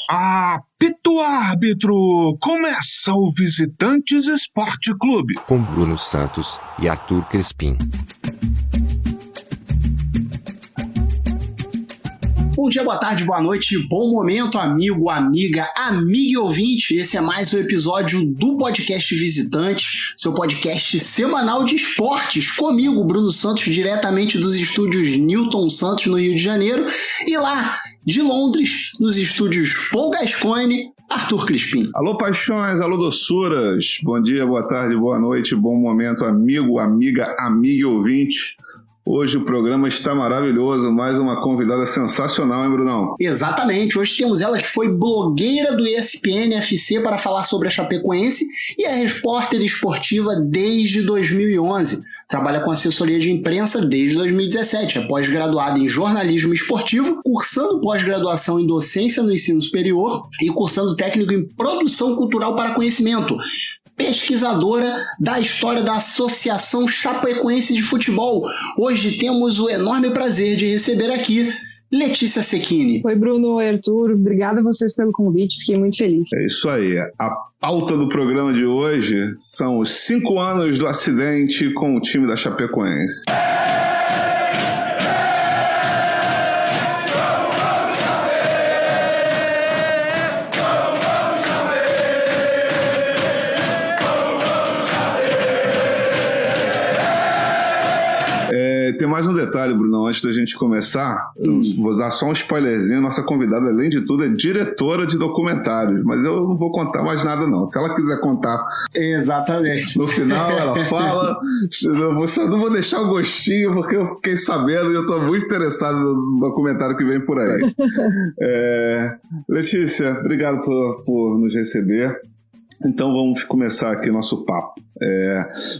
Apito árbitro! Começa o Visitantes Esporte Clube. Com Bruno Santos e Arthur Crispim. Bom dia, boa tarde, boa noite, bom momento, amigo, amiga e ouvinte. Esse é mais um episódio do Podcast Visitante, seu podcast semanal de esportes, comigo, Bruno Santos, diretamente dos estúdios Newton Santos, no Rio de Janeiro, e lá, de Londres, nos estúdios Paul Gascoigne, Arthur Crispim. Alô, paixões, alô, doçuras. Bom dia, boa tarde, boa noite, bom momento, amigo, amiga e ouvinte. Hoje o programa está maravilhoso, mais uma convidada sensacional, hein, Brunão? Exatamente, hoje temos ela que foi blogueira do ESPN FC para falar sobre a Chapecoense e é repórter esportiva desde 2011. Trabalha com assessoria de imprensa desde 2017, é pós-graduada em jornalismo esportivo, cursando pós-graduação em docência no ensino superior e cursando técnico em produção cultural para conhecimento. Pesquisadora da história da Associação Chapecoense de Futebol. Hoje temos o enorme prazer de receber aqui Letícia Cecchini. Oi, Bruno. Oi, Arthur. Obrigada a vocês pelo convite. Fiquei muito feliz. É isso aí. A pauta do programa de hoje são os 5 anos do acidente com o time da Chapecoense. Tem mais um detalhe, Bruno, antes da gente começar, eu vou dar só um spoilerzinho. Nossa convidada, além de tudo, é diretora de documentários, mas eu não vou contar mais nada, não. Se ela quiser contar, exatamente, no final ela fala. Eu só não vou deixar o gostinho, porque eu fiquei sabendo e eu estou muito interessado no documentário que vem por aí. Letícia, obrigado por nos receber. Então vamos começar aqui nosso papo.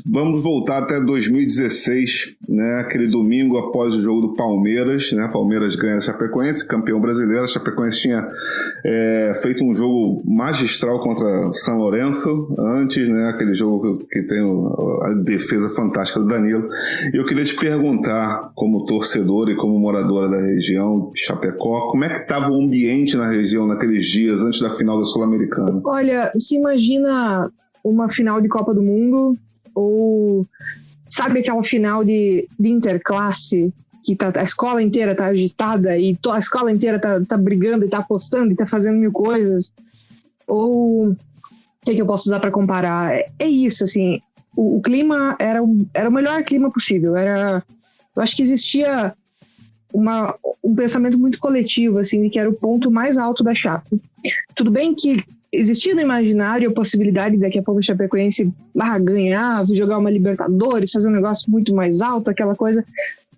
Vamos voltar até 2016, né? Aquele domingo após o jogo do Palmeiras, né? Palmeiras ganha a Chapecoense, campeão brasileiro. A Chapecoense tinha feito um jogo magistral contra São Lourenço antes, né? Aquele jogo que tem a defesa fantástica do Danilo. E eu queria te perguntar, como torcedor e como moradora da região de Chapecó, como é que estava o ambiente na região naqueles dias antes da final da Sul-Americana? Olha, você imagina uma final de Copa do Mundo, ou sabe aquela final de interclasse, que a escola inteira tá agitada e a escola inteira tá brigando e tá apostando e tá fazendo mil coisas? Ou o que eu posso usar para comparar? É isso, assim, o clima era o melhor clima possível. Eu acho que existia um pensamento muito coletivo, assim, de que era o ponto mais alto da Chape. Tudo bem que existia no imaginário a possibilidade de daqui a pouco o Chapecoense ganhar, jogar uma Libertadores, fazer um negócio muito mais alto, aquela coisa,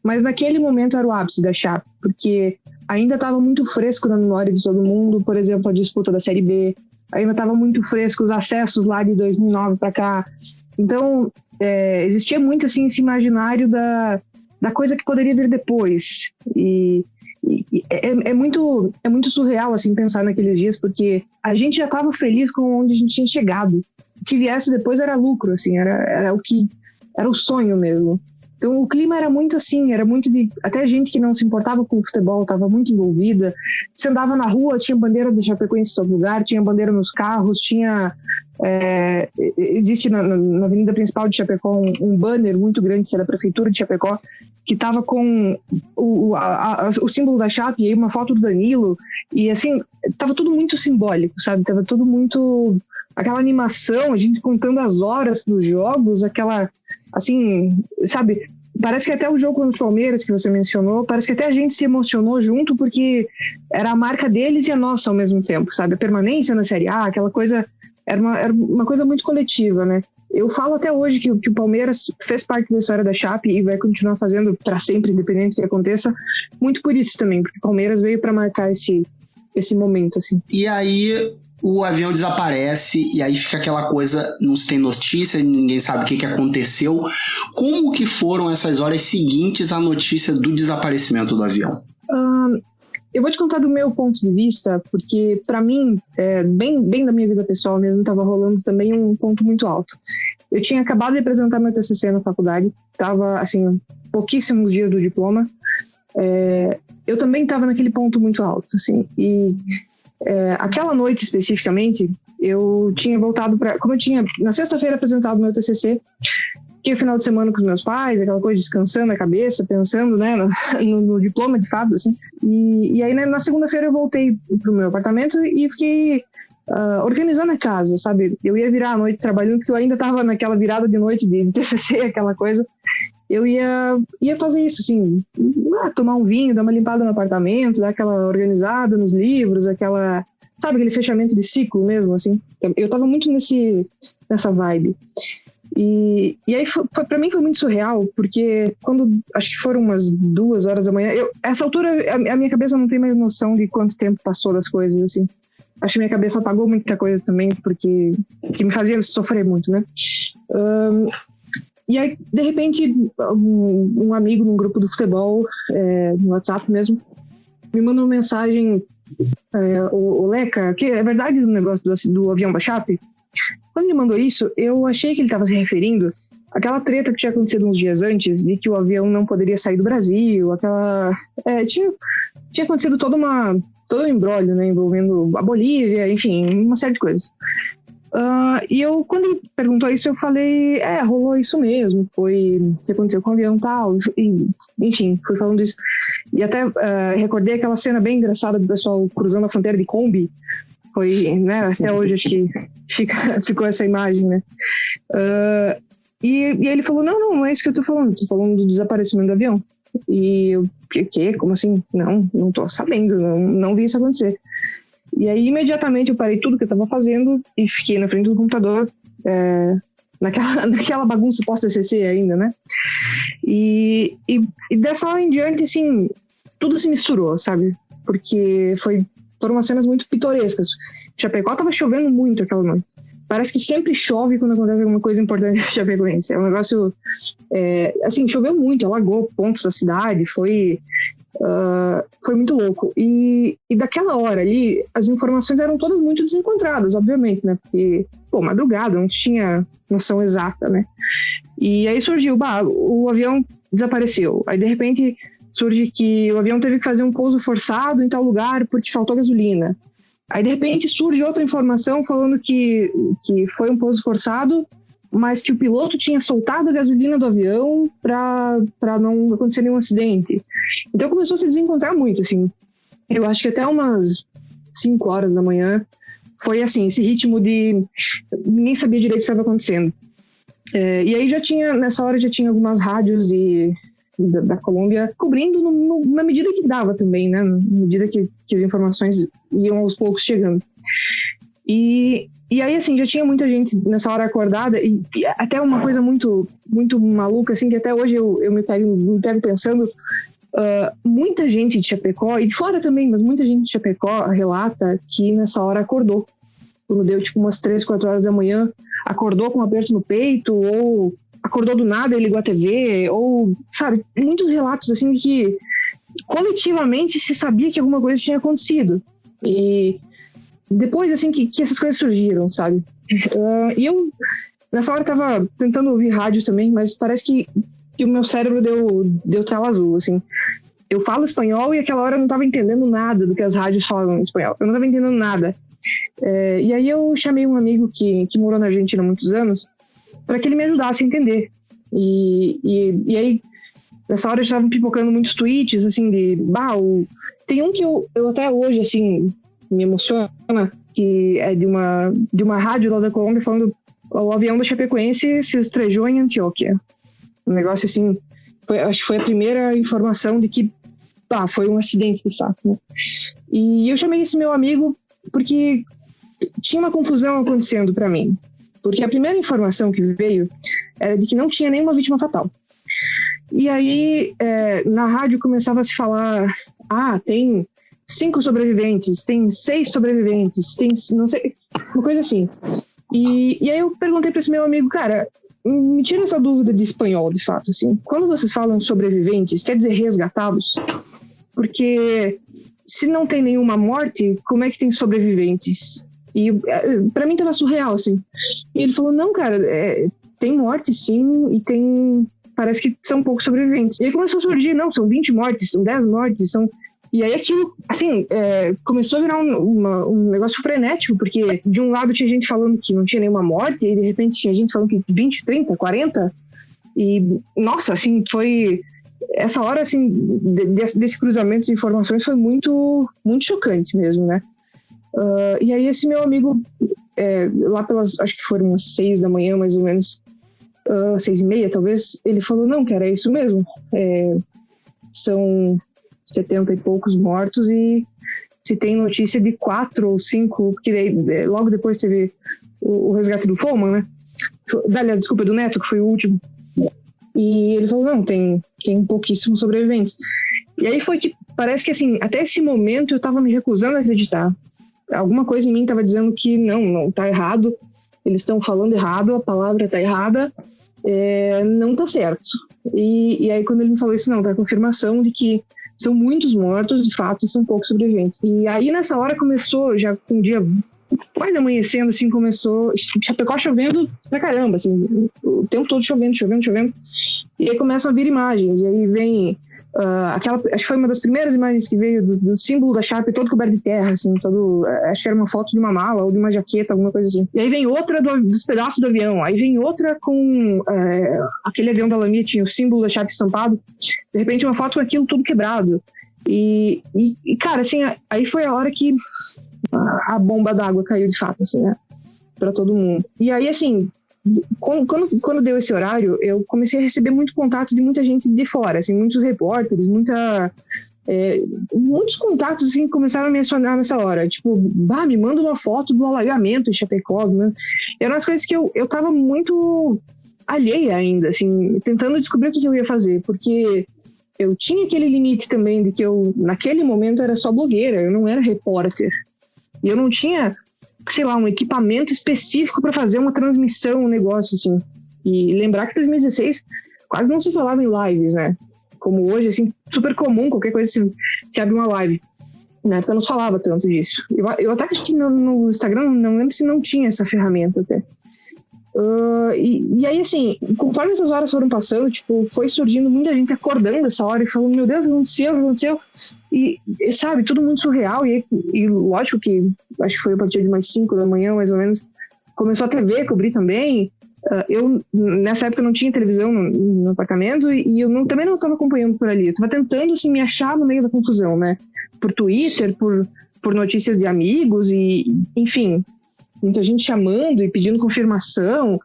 mas naquele momento era o ápice da Chape, porque ainda estava muito fresco na memória de todo mundo, por exemplo, a disputa da Série B, ainda estava muito fresco os acessos lá de 2009 para cá, então existia muito assim esse imaginário da coisa que poderia vir depois, e é muito surreal assim pensar naqueles dias, porque a gente já estava feliz com onde a gente tinha chegado. O que viesse depois era lucro, assim, era o sonho mesmo. Então o clima era muito assim, era muito de até gente que não se importava com o futebol estava muito envolvida. Você andava na rua, tinha bandeira do Chapecoense em todo lugar, tinha bandeira nos carros, tinha existe na avenida principal de Chapecó um banner muito grande que é da prefeitura de Chapecó, que estava com o símbolo da Chape e aí uma foto do Danilo, e assim, estava tudo muito simbólico, sabe? Tava tudo muito aquela animação, a gente contando as horas dos jogos, aquela, assim, sabe? Parece que até o jogo contra o Palmeiras, que você mencionou, parece que até a gente se emocionou junto, porque era a marca deles e a nossa ao mesmo tempo, sabe? A permanência na Série A, aquela coisa, era uma coisa muito coletiva, né? Eu falo até hoje que o Palmeiras fez parte da história da Chape e vai continuar fazendo para sempre, independente do que aconteça, muito por isso também, porque o Palmeiras veio para marcar esse momento, assim. E aí o avião desaparece e aí fica aquela coisa, não se tem notícia, ninguém sabe o que aconteceu. Como que foram essas horas seguintes à notícia do desaparecimento do avião? Eu vou te contar do meu ponto de vista, porque para mim, bem da minha vida pessoal mesmo, estava rolando também um ponto muito alto. Eu tinha acabado de apresentar meu TCC na faculdade, estava assim, pouquíssimos dias do diploma. Eu também estava naquele ponto muito alto, assim, e Aquela noite especificamente, eu tinha voltado como eu tinha na sexta-feira apresentado meu TCC, fiquei o final de semana com os meus pais, aquela coisa, descansando a cabeça, pensando, né, no diploma de fato, assim. E aí, né, na segunda-feira eu voltei pro meu apartamento e fiquei organizando a casa, sabe? Eu ia virar a noite trabalhando, porque eu ainda tava naquela virada de noite de TCC, aquela coisa. Eu ia fazer isso, assim, tomar um vinho, dar uma limpada no apartamento, dar aquela organizada nos livros, sabe, aquele fechamento de ciclo mesmo, assim. Eu tava muito nessa vibe. E aí, pra mim foi muito surreal, porque acho que foram umas 2 horas da manhã, essa altura, a minha cabeça não tem mais noção de quanto tempo passou das coisas, assim. Acho que minha cabeça apagou muita coisa também, porque que me fazia sofrer muito, né? E aí, de repente, um amigo num grupo do futebol, no WhatsApp mesmo, me mandou uma mensagem, o Leca, que é verdade do negócio do avião da Chape. Quando ele mandou isso, eu achei que ele estava se referindo àquela treta que tinha acontecido uns dias antes, de que o avião não poderia sair do Brasil, tinha acontecido todo um embrólio, né, envolvendo a Bolívia, enfim, uma série de coisas. E quando ele perguntou isso, eu falei, rolou isso mesmo, foi o que aconteceu com o avião e tal, enfim, fui falando isso. E até recordei aquela cena bem engraçada do pessoal cruzando a fronteira de Kombi, foi, né, até hoje acho que ficou essa imagem, né. E ele falou, não é isso que eu tô falando do desaparecimento do avião. E eu, o quê? Como assim? Não tô sabendo, não vi isso acontecer. E aí, imediatamente, eu parei tudo que eu estava fazendo e fiquei na frente do computador, naquela bagunça pós-TCC ainda, né? E dessa hora em diante, assim, tudo se misturou, sabe? Porque foram umas cenas muito pitorescas. Chapecó estava chovendo muito aquela noite. Parece que sempre chove quando acontece alguma coisa importante em Chapecoense. É um negócio... assim, choveu muito, alagou pontos da cidade, foi muito louco. E daquela hora ali, as informações eram todas muito desencontradas, obviamente, né? Porque, madrugada, não tinha noção exata, né? E aí surgiu, o avião desapareceu. Aí, de repente, surge que o avião teve que fazer um pouso forçado em tal lugar porque faltou gasolina. Aí, de repente, surge outra informação falando que foi um pouso forçado, mas que o piloto tinha soltado a gasolina do avião para não acontecer nenhum acidente. Então começou a se desencontrar muito, assim. Eu acho que até umas 5 horas da manhã foi assim, esse ritmo de... ninguém sabia direito o que estava acontecendo. E aí nessa hora já tinha algumas rádios da Colômbia cobrindo na medida que dava também, né? Na medida que as informações iam aos poucos chegando. E aí, assim, já tinha muita gente nessa hora acordada, e até uma coisa muito, muito maluca, assim, que até hoje eu me pego pensando, muita gente de Chapecó, e de fora também, mas muita gente de Chapecó relata que nessa hora acordou. Quando deu, tipo, umas 3, 4 horas da manhã, acordou com um aperto no peito, ou acordou do nada e ligou a TV, ou, sabe, muitos relatos, assim, de que coletivamente se sabia que alguma coisa tinha acontecido. E depois, assim, que essas coisas surgiram, sabe? E eu, nessa hora, tava tentando ouvir rádio também, mas parece que o meu cérebro deu tela azul, assim. Eu falo espanhol e aquela hora eu não tava entendendo nada do que as rádios falam em espanhol. Eu não tava entendendo nada. E aí eu chamei um amigo que morou na Argentina há muitos anos para que ele me ajudasse a entender. E aí, nessa hora, eu estava pipocando muitos tweets, assim, tem um que eu até hoje, assim, me emociona, que é de uma rádio lá da Colômbia falando o avião da Chapecoense se estrejou em Antioquia. Um negócio assim, acho que foi a primeira informação de que foi um acidente de fato, né? E eu chamei esse meu amigo porque tinha uma confusão acontecendo para mim. Porque a primeira informação que veio era de que não tinha nenhuma vítima fatal. E aí, na rádio começava a se falar, tem 5 sobreviventes, tem 6 sobreviventes, tem, não sei, uma coisa assim. E aí eu perguntei para esse meu amigo, cara, me tira essa dúvida de espanhol, de fato, assim. Quando vocês falam sobreviventes, quer dizer resgatados? Porque se não tem nenhuma morte, como é que tem sobreviventes? E para mim tava surreal, assim. E ele falou, não, cara, tem morte sim, e parece que são poucos sobreviventes. E aí começou a surgir, não, são 20 mortes, são 10 mortes, E aí aquilo, assim, começou a virar um negócio frenético, porque de um lado tinha gente falando que não tinha nenhuma morte, e aí de repente tinha gente falando que 20, 30, 40, e nossa, assim, foi... Essa hora, assim, desse cruzamento de informações foi muito, muito chocante mesmo, né? E aí esse meu amigo, lá pelas, acho que foram umas 6 da manhã, mais ou menos, 6:30 talvez, ele falou, não, cara, é isso mesmo, são 70 e poucos mortos, e se tem notícia de 4 ou 5, porque daí, logo depois teve o resgate do Foreman, né? Aliás, desculpa, do Neto, que foi o último. E ele falou, não, tem pouquíssimos sobreviventes. E aí foi que, parece que assim, até esse momento eu tava me recusando a acreditar. Alguma coisa em mim tava dizendo que não tá errado, eles estão falando errado, a palavra tá errada, não tá certo. E aí quando ele me falou isso, não, tá a confirmação de que são muitos mortos, de fato, são poucos sobreviventes. E aí nessa hora começou, já com o dia quase amanhecendo, assim, começou Chapecó chovendo pra caramba, assim, o tempo todo chovendo. E aí começam a vir imagens, e aí vem acho que foi uma das primeiras imagens que veio do símbolo da Chape todo coberto de terra, assim, acho que era uma foto de uma mala ou de uma jaqueta, alguma coisa assim. E aí vem outra dos pedaços do avião, aí vem outra com aquele avião da Lamia, tinha o símbolo da Chape estampado, de repente uma foto com aquilo tudo quebrado. E cara, assim, aí foi a hora que a bomba d'água caiu de fato, assim, né, pra todo mundo. E aí, assim, quando deu esse horário, eu comecei a receber muito contato de muita gente de fora, assim, muitos repórteres, muitos contatos, assim, começaram a me acionar nessa hora, tipo, me manda uma foto do alagamento em Chapecó, né? Eram as coisas que eu tava muito alheia ainda, assim, tentando descobrir o que eu ia fazer, porque eu tinha aquele limite também de que eu, naquele momento, era só blogueira, eu não era repórter. E eu não tinha, sei lá, um equipamento específico para fazer uma transmissão, um negócio assim. E lembrar que em 2016 quase não se falava em lives, né? Como hoje, assim, super comum, qualquer coisa se abre uma live. Na época não se falava tanto disso. Eu até acho que no Instagram, não lembro se não tinha essa ferramenta até. E aí, assim, conforme essas horas foram passando, tipo, foi surgindo muita gente acordando essa hora e falando, meu Deus, o que aconteceu? E sabe, tudo muito surreal. E lógico que, acho que foi a partir de mais 5 da manhã, mais ou menos, começou a TV cobrir também. Eu, nessa época, não tinha televisão no apartamento e eu também não estava acompanhando por ali. Eu estava tentando, assim, me achar no meio da confusão, né? Por Twitter, por notícias de amigos e, enfim... muita gente chamando e pedindo confirmação,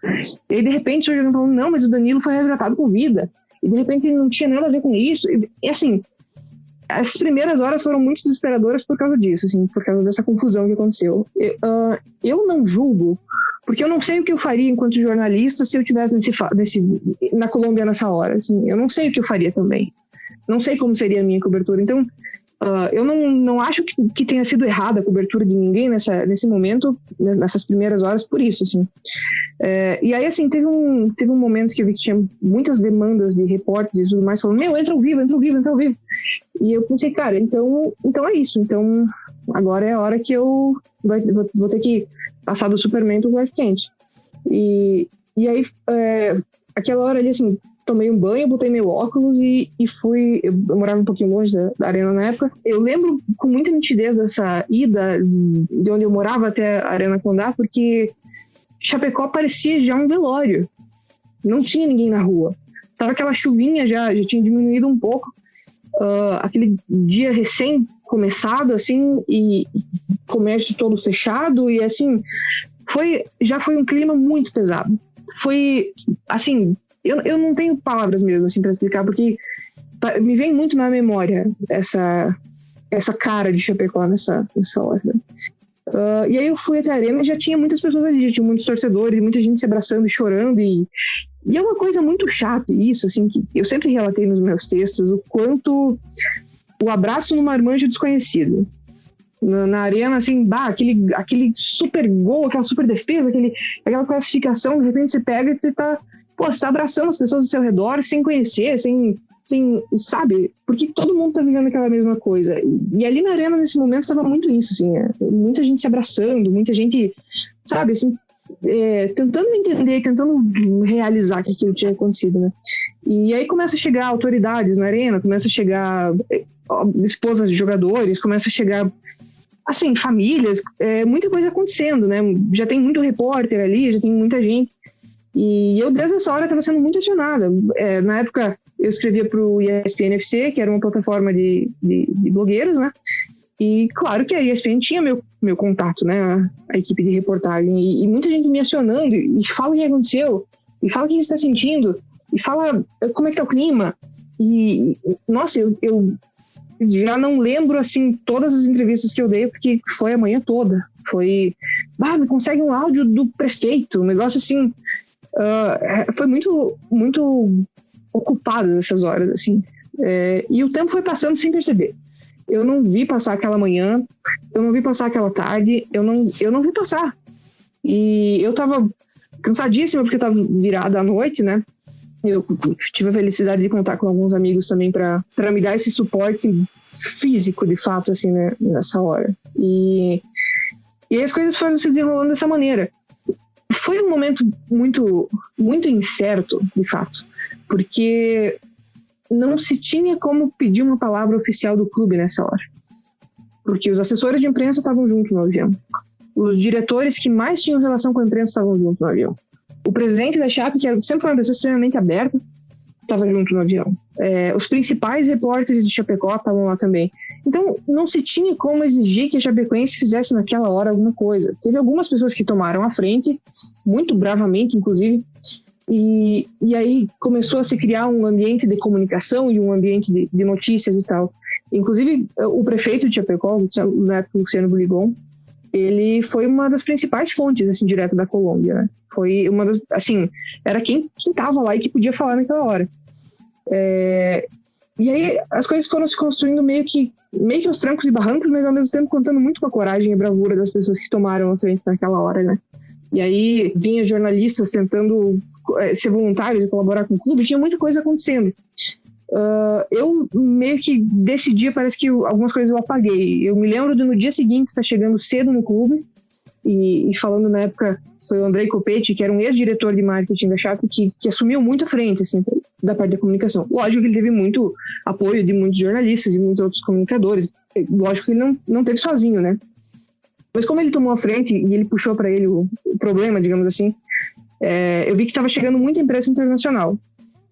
e aí de repente eu falando, não, mas o Danilo foi resgatado com vida, e de repente não tinha nada a ver com isso, e assim, as primeiras horas foram muito desesperadoras por causa disso, assim, por causa dessa confusão que aconteceu. Eu não julgo, porque eu não sei o que eu faria enquanto jornalista se eu estivesse na Colômbia nessa hora, assim, eu não sei o que eu faria também, não sei como seria a minha cobertura, então eu não acho que tenha sido errada a cobertura de ninguém nesse momento, nessas primeiras horas, por isso, assim. E aí, assim, teve um momento que eu vi que tinha muitas demandas de repórteres e tudo mais, falando, entra ao vivo. E eu pensei, cara, então é isso. Então, agora é a hora que eu vou ter que passar do Superman pro Clark Kent. E aí, aquela hora ali, assim, tomei um banho, botei meu óculos e fui... Eu morava um pouquinho longe da arena na época. Eu lembro com muita nitidez dessa ida de onde eu morava até a Arena Condá, porque Chapecó parecia já um velório. Não tinha ninguém na rua. Tava aquela chuvinha, já tinha diminuído um pouco. Aquele dia recém-começado, assim, e comércio todo fechado, e assim, já foi um clima muito pesado. Foi, assim... Eu não tenho palavras mesmo, assim, pra explicar, porque me vem muito na memória essa cara de Chapecó nessa hora. E aí eu fui até a arena e já tinha muitas pessoas ali, já tinha muitos torcedores, muita gente se abraçando e chorando, e é uma coisa muito chata isso, assim, que eu sempre relatei nos meus textos, o quanto o abraço no marmanjo desconhecido. Na arena, assim, aquele super gol, aquela super defesa, aquela classificação, de repente você pega e você tá abraçando as pessoas do seu redor sem conhecer, sem sabe? Porque todo mundo tá vivendo aquela mesma coisa. E ali na arena, nesse momento, estava muito isso, assim, muita gente se abraçando, muita gente, sabe, assim, tentando entender, tentando realizar que aquilo tinha acontecido, né? E aí começa a chegar autoridades na arena, começa a chegar esposas de jogadores, começa a chegar, assim, famílias, muita coisa acontecendo, né? Já tem muito repórter ali, já tem muita gente. E eu, desde essa hora, estava sendo muito acionada. Na época, eu escrevia para o ESPN FC, que era uma plataforma de blogueiros, né? E claro que a ESPN tinha meu contato, né? A equipe de reportagem. E muita gente me acionando, e fala o que aconteceu, e fala o que você está sentindo, e fala como é que tá o clima. E, nossa, eu já não lembro, assim, todas as entrevistas que eu dei, porque foi a manhã toda. Foi, me consegue um áudio do prefeito, um negócio assim. Foi muito, muito ocupado nessas horas, assim. E o tempo foi passando sem perceber. Eu não vi passar aquela manhã, eu não vi passar aquela tarde, eu não vi passar. E eu tava cansadíssima, porque eu tava virada à noite, né? Eu tive a felicidade de contar com alguns amigos também para me dar esse suporte físico, de fato, assim, né, nessa hora. E aí as coisas foram se desenrolando dessa maneira. Foi um momento muito, muito incerto, de fato, porque não se tinha como pedir uma palavra oficial do clube nessa hora. Porque os assessores de imprensa estavam juntos no avião. Os diretores que mais tinham relação com a imprensa estavam juntos no avião. O presidente da Chape, que sempre foi uma pessoa extremamente aberta, estava junto no avião. Os principais repórteres de Chapecó estavam lá também. Então, não se tinha como exigir que a Chapecoense fizesse naquela hora alguma coisa. Teve algumas pessoas que tomaram a frente, muito bravamente, inclusive, e aí começou a se criar um ambiente de comunicação e um ambiente de notícias e tal. Inclusive, o prefeito de Chapecó, na época, Luciano Buligon, ele foi uma das principais fontes, assim, direto da Colômbia, né? Foi uma das, assim, era quem estava lá e que podia falar naquela hora. E aí as coisas foram se construindo meio que aos trancos e barrancos, mas ao mesmo tempo contando muito com a coragem e bravura das pessoas que tomaram a frente naquela hora, né? E aí vinha jornalistas tentando ser voluntários e colaborar com o clube, tinha muita coisa acontecendo. Eu meio que desse dia parece que algumas coisas eu apaguei. Eu me lembro de no dia seguinte estar chegando cedo no clube e falando na época foi o Andrei Copetti, que era um ex-diretor de marketing da Chape, que assumiu muito à frente, assim, da parte da comunicação. Lógico que ele teve muito apoio de muitos jornalistas e muitos outros comunicadores. Lógico que ele não teve sozinho, né? Mas como ele tomou a frente e ele puxou para ele o problema, digamos assim, eu vi que estava chegando muita imprensa internacional.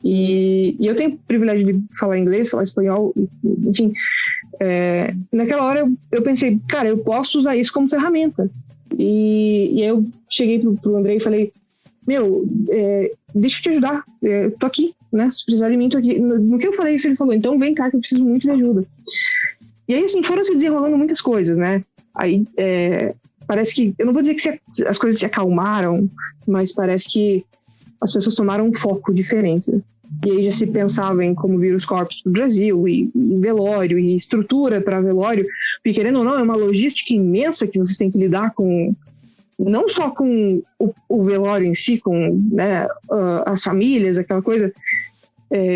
E eu tenho o privilégio de falar inglês, falar espanhol, enfim. Naquela hora eu pensei, cara, eu posso usar isso como ferramenta. E aí eu cheguei pro André e falei, deixa eu te ajudar, tô aqui, né? Se precisar de mim, tô aqui. No que eu falei isso, ele falou, então vem cá que eu preciso muito de ajuda. E aí, assim, foram se desenrolando muitas coisas, né? Aí, parece que, eu não vou dizer que as coisas se acalmaram, mas parece que as pessoas tomaram um foco diferente, né? E aí já se pensava em como vir os corpos do Brasil, e velório, e estrutura para velório, porque querendo ou não, é uma logística imensa que vocês têm que lidar com, não só com o velório em si, com, né, as famílias, aquela coisa.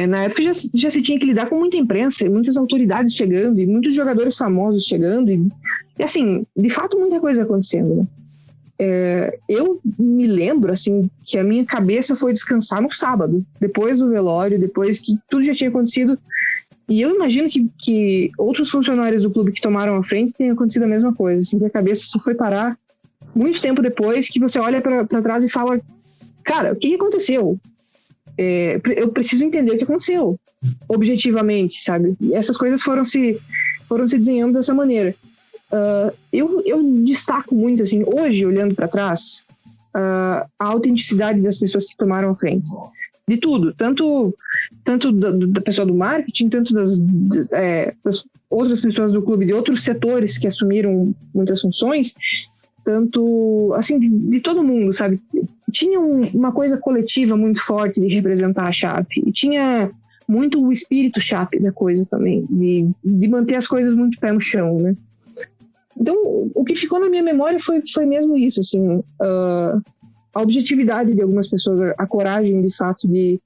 Na época já se tinha que lidar com muita imprensa, e muitas autoridades chegando, e muitos jogadores famosos chegando, e assim, de fato muita coisa acontecendo, né? Eu me lembro, assim, que a minha cabeça foi descansar no sábado, depois do velório, depois que tudo já tinha acontecido, e eu imagino que outros funcionários do clube que tomaram a frente tenham acontecido a mesma coisa, assim, que a cabeça só foi parar muito tempo depois, que você olha pra trás e fala, cara, o que aconteceu? Eu preciso entender o que aconteceu, objetivamente, sabe? E essas coisas foram se desenhando dessa maneira. Eu destaco muito, assim, hoje, olhando para trás, a autenticidade das pessoas que tomaram a frente. De tudo, tanto da pessoa do marketing, tanto das outras pessoas do clube, de outros setores que assumiram muitas funções, tanto, assim, de todo mundo, sabe? Tinha uma coisa coletiva muito forte de representar a Chape, e tinha muito o espírito Chape da coisa também, de manter as coisas muito pé no chão, né? Então, o que ficou na minha memória foi mesmo isso, assim, a objetividade de algumas pessoas, a coragem, de fato, de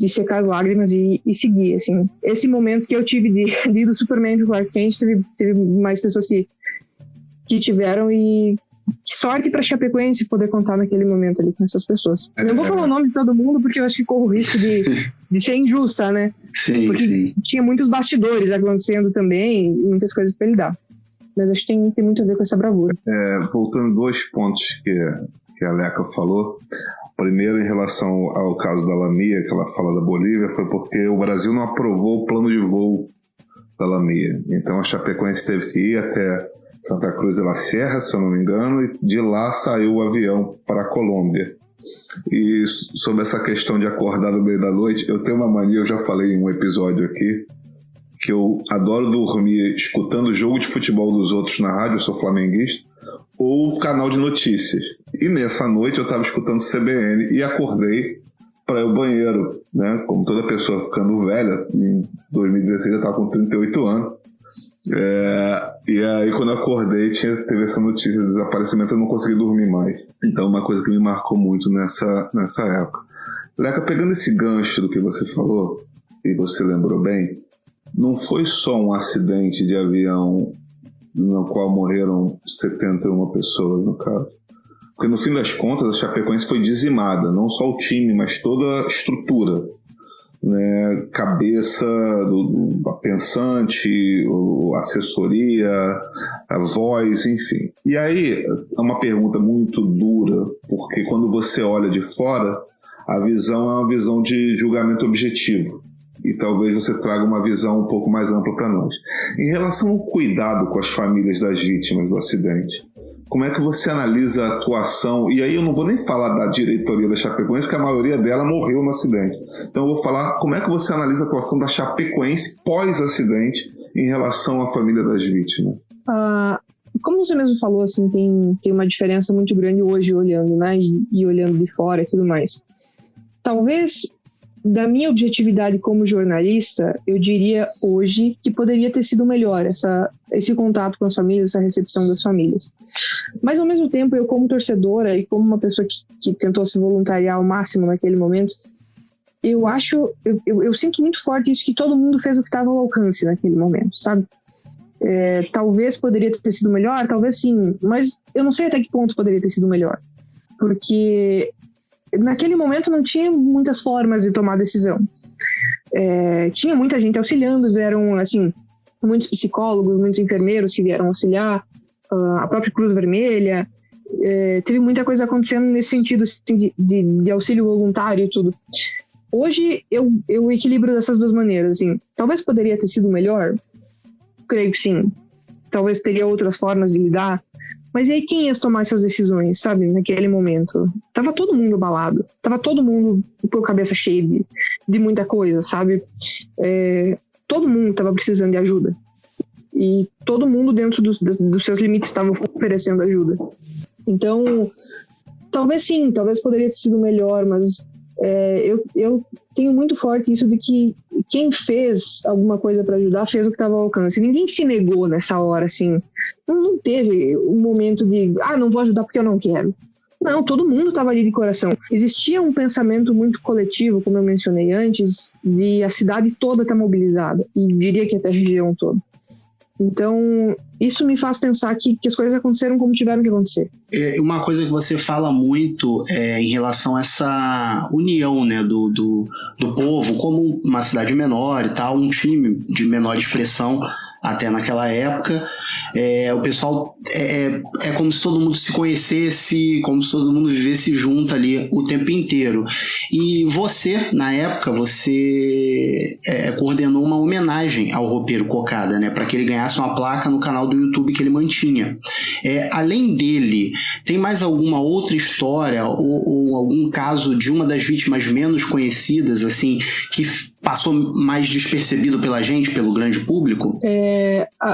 secar as lágrimas e seguir, assim. Esse momento que eu tive de ir do Superman pro Clark Kent, teve mais pessoas que tiveram, e que sorte pra Chapecoense poder contar naquele momento ali com essas pessoas. Eu não vou falar o nome de todo mundo, porque eu acho que corro o risco de ser injusta, né? Sim, porque sim. tinha muitos bastidores acontecendo também, e muitas coisas pra ele dar. Mas acho que tem muito a ver com essa bravura. Voltando 2 pontos que a Leca falou. Primeiro, em relação ao caso da Lamia, que ela fala da Bolívia, foi porque o Brasil não aprovou o plano de voo da Lamia. Então a Chapecoense teve que ir até Santa Cruz de la Sierra, se eu não me engano, e de lá saiu o avião para a Colômbia. E sobre essa questão de acordar no meio da noite, eu tenho uma mania, eu já falei em um episódio aqui, que eu adoro dormir escutando o jogo de futebol dos outros na rádio, eu sou flamenguista, ou canal de notícias. E nessa noite eu estava escutando CBN e acordei para ir ao banheiro, né? Como toda pessoa ficando velha, em 2016 eu estava com 38 anos. E aí quando eu acordei teve essa notícia de desaparecimento, eu não consegui dormir mais. Então uma coisa que me marcou muito nessa época. Leca, pegando esse gancho do que você falou, e você lembrou bem, não foi só um acidente de avião no qual morreram 71 pessoas, no caso. Porque no fim das contas a Chapecoense foi dizimada, não só o time, mas toda a estrutura, né? Cabeça a pensante, a assessoria, a voz, enfim. E aí é uma pergunta muito dura, porque quando você olha de fora, a visão é uma visão de julgamento objetivo. E talvez você traga uma visão um pouco mais ampla para nós. Em relação ao cuidado com as famílias das vítimas do acidente, como é que você analisa a atuação? E aí eu não vou nem falar da diretoria da Chapecoense, porque a maioria dela morreu no acidente. Então eu vou falar como é que você analisa a atuação da Chapecoense pós-acidente em relação à família das vítimas. Como você mesmo falou, assim, tem uma diferença muito grande hoje olhando, né? E olhando de fora e tudo mais. Talvez, da minha objetividade como jornalista, eu diria hoje que poderia ter sido melhor esse contato com as famílias, essa recepção das famílias. Mas, ao mesmo tempo, eu como torcedora e como uma pessoa que tentou se voluntariar ao máximo naquele momento, eu sinto muito forte isso, que todo mundo fez o que estava ao alcance naquele momento, sabe? Talvez poderia ter sido melhor, talvez sim, mas eu não sei até que ponto poderia ter sido melhor. Porque naquele momento não tinha muitas formas de tomar decisão. Tinha muita gente auxiliando, vieram assim, muitos psicólogos, muitos enfermeiros que vieram auxiliar, a própria Cruz Vermelha, teve muita coisa acontecendo nesse sentido assim, de auxílio voluntário e tudo. Hoje eu equilibro dessas duas maneiras, assim, talvez poderia ter sido melhor, creio que sim, talvez teria outras formas de lidar. Mas e aí quem ia tomar essas decisões, sabe, naquele momento? Tava todo mundo abalado, tava todo mundo com a cabeça cheia de muita coisa, sabe? Todo mundo tava precisando de ajuda. E todo mundo dentro dos seus limites estava oferecendo ajuda. Então, talvez sim, talvez poderia ter sido melhor, mas eu tenho muito forte isso de que quem fez alguma coisa para ajudar fez o que estava ao alcance. Ninguém se negou nessa hora, assim. Não teve um momento de não vou ajudar porque eu não quero. Não, todo mundo estava ali de coração. Existia um pensamento muito coletivo, como eu mencionei antes, de a cidade toda estar mobilizada, e diria que até a região toda. Então, isso me faz pensar que as coisas aconteceram como tiveram que acontecer. Uma coisa que você fala muito em relação a essa união, né, do povo, como uma cidade menor e tal, um time de menor expressão até naquela época, o pessoal é como se todo mundo se conhecesse, como se todo mundo vivesse junto ali o tempo inteiro. E você, na época, coordenou uma homenagem ao roupeiro Cocada, né, para que ele ganhasse uma placa no canal do YouTube que ele mantinha. Além dele, tem mais alguma outra história ou algum caso de uma das vítimas menos conhecidas, assim, que passou mais despercebido pela gente, pelo grande público?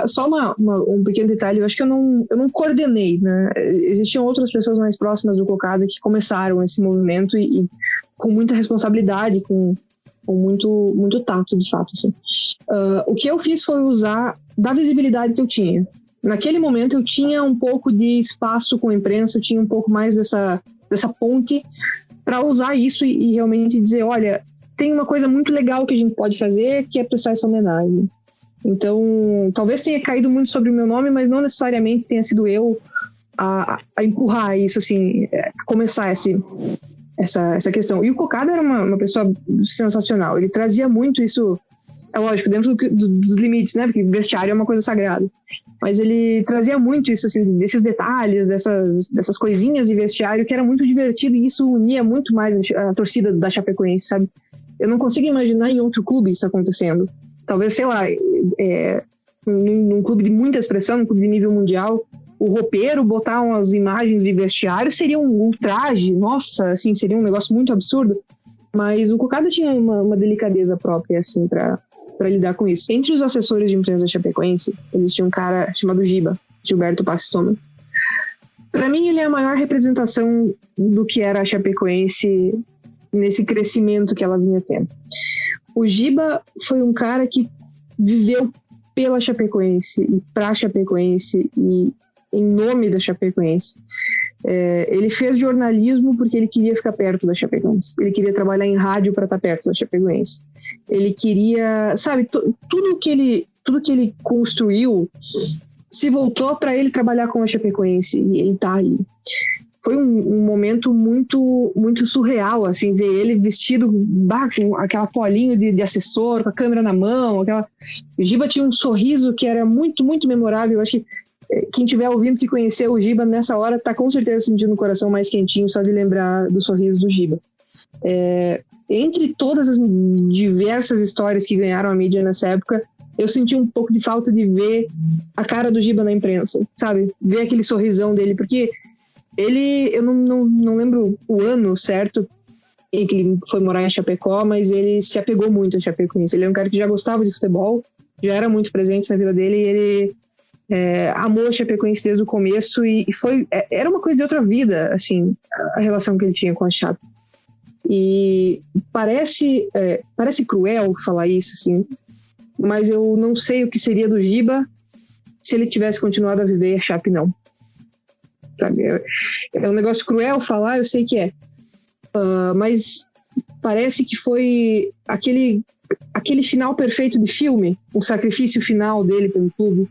Só um pequeno detalhe, eu acho que eu não coordenei, né? Existiam outras pessoas mais próximas do Cocada que começaram esse movimento e com muita responsabilidade, com muito, muito tato, de fato, assim. O que eu fiz foi usar da visibilidade que eu tinha. Naquele momento eu tinha um pouco de espaço com a imprensa, eu tinha um pouco mais dessa ponte para usar isso e realmente dizer, olha, tem uma coisa muito legal que a gente pode fazer, que é prestar essa homenagem. Então, talvez tenha caído muito sobre o meu nome, mas não necessariamente tenha sido eu a empurrar isso, assim, começar essa questão. E o Cocada era uma pessoa sensacional. Ele trazia muito isso, é lógico, dentro dos limites, né? Porque vestiário é uma coisa sagrada. Mas ele trazia muito isso, assim, desses detalhes, dessas coisinhas de vestiário, que era muito divertido, e isso unia muito mais a torcida da Chapecoense, sabe? Eu não consigo imaginar em outro clube isso acontecendo. Talvez, sei lá, num clube de muita expressão, num clube de nível mundial, o roupeiro botar umas imagens de vestiário seria um ultraje, nossa, assim, seria um negócio muito absurdo. Mas o Cocada tinha uma delicadeza própria, assim, pra lidar com isso. Entre os assessores de imprensa da Chapecoense, existia um cara chamado Giba, Gilberto Passos Thomas. Para mim, ele é a maior representação do que era a Chapecoense nesse crescimento que ela vinha tendo. O Giba foi um cara que viveu pela Chapecoense e pra Chapecoense e em nome da Chapecoense. Ele fez jornalismo porque ele queria ficar perto da Chapecoense. Ele queria trabalhar em rádio para estar perto da Chapecoense. Ele queria, sabe, tudo que ele construiu se voltou para ele trabalhar com a Chapecoense, e ele tá ali. Foi um momento muito, muito surreal, assim, ver ele vestido com aquela polinho de assessor, com a câmera na mão, O Giba tinha um sorriso que era muito, muito memorável. Eu acho que quem estiver ouvindo, que conheceu o Giba nessa hora, tá com certeza sentindo o coração mais quentinho só de lembrar do sorriso do Giba. Entre todas as diversas histórias que ganharam a mídia nessa época, eu senti um pouco de falta de ver a cara do Giba na imprensa, sabe? Ver aquele sorrisão dele, porque eu não lembro o ano certo em que ele foi morar em Chapecó, mas ele se apegou muito a Chapecoense. Ele é um cara que já gostava de futebol, já era muito presente na vida dele, e ele amou a Chapecoense desde o começo, e era uma coisa de outra vida, assim, a relação que ele tinha com a Chape. E parece cruel falar isso, assim, mas eu não sei o que seria do Giba se ele tivesse continuado a viver e a Chape não. Sabe? É um negócio cruel falar, eu sei que é. Mas parece que foi aquele final perfeito de filme, o sacrifício final dele pelo clube.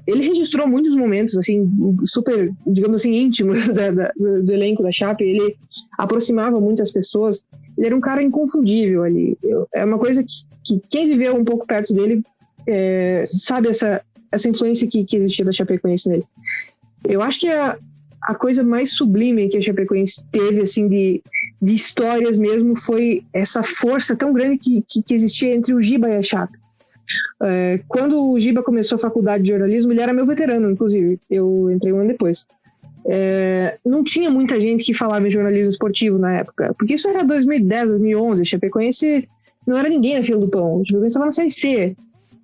Ele registrou muitos momentos, assim, super, digamos assim, íntimos do elenco da Chape. Ele aproximava muitas pessoas. Ele era um cara inconfundível ali. É uma coisa que quem viveu um pouco perto dele sabe essa influência que existia da Chapecoense nele. Eu acho que a coisa mais sublime que a Chapecoense teve, assim, de histórias mesmo, foi essa força tão grande que existia entre o Giba e a Chape. Quando o Giba começou a faculdade de jornalismo, ele era meu veterano, inclusive. Eu entrei um ano depois. Não tinha muita gente que falava em jornalismo esportivo na época, porque isso era 2010, 2011. A Chapecoense não era ninguém na fila do pão. A Chapecoense estava na Série C.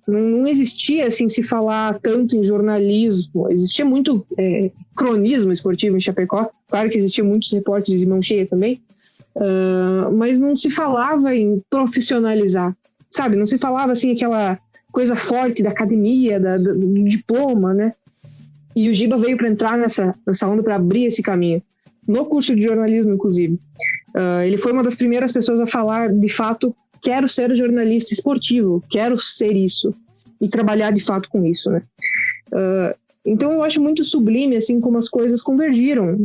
Não existia, assim, se falar tanto em jornalismo. Existia muito cronismo esportivo em Chapecó. Claro que existia muitos repórteres de mão cheia também. Mas não se falava em profissionalizar, sabe? Não se falava, assim, aquela coisa forte da academia, do diploma, né? E o Giba veio para entrar nessa onda, para abrir esse caminho. No curso de jornalismo, inclusive. Ele foi uma das primeiras pessoas a falar, de fato, quero ser jornalista esportivo, quero ser isso, e trabalhar de fato com isso, né? Então eu acho muito sublime, assim, como as coisas convergiram.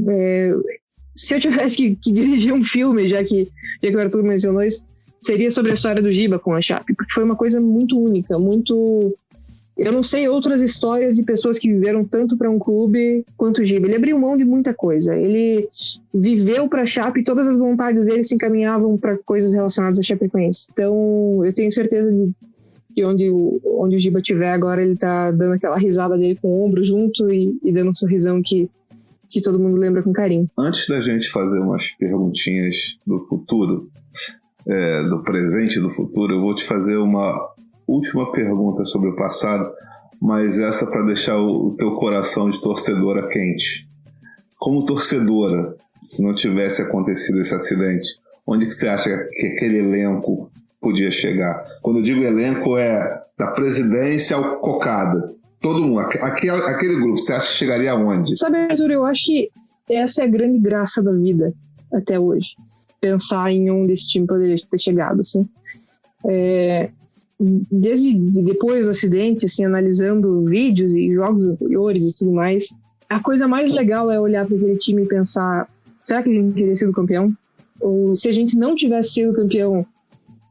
Se eu tivesse que dirigir um filme, já que o Arthur mencionou isso, seria sobre a história do Giba com a Chape, porque foi uma coisa muito única, muito... Eu não sei outras histórias de pessoas que viveram tanto para um clube quanto o Giba. Ele abriu mão de muita coisa. Ele viveu para a Chape e todas as vontades dele se encaminhavam para coisas relacionadas à Chapecoense. Então, eu tenho certeza de que onde o Giba estiver agora, ele tá dando aquela risada dele com o ombro junto e dando um sorrisão que todo mundo lembra com carinho. Antes da gente fazer umas perguntinhas do futuro, do presente e do futuro, eu vou te fazer uma última pergunta sobre o passado, mas essa para deixar o teu coração de torcedora quente. Como torcedora, se não tivesse acontecido esse acidente, onde que você acha que aquele elenco podia chegar? Quando eu digo elenco, é da presidência ao Cocada. Todo mundo, aquele grupo, você acha que chegaria aonde? Sabe, Arthur, eu acho que essa é a grande graça da vida até hoje. Pensar em onde esse time poderia ter chegado, assim. Desde depois do acidente, assim, analisando vídeos e jogos anteriores e tudo mais, a coisa mais legal é olhar para aquele time e pensar, será que a gente teria sido campeão? Ou se a gente não tivesse sido campeão,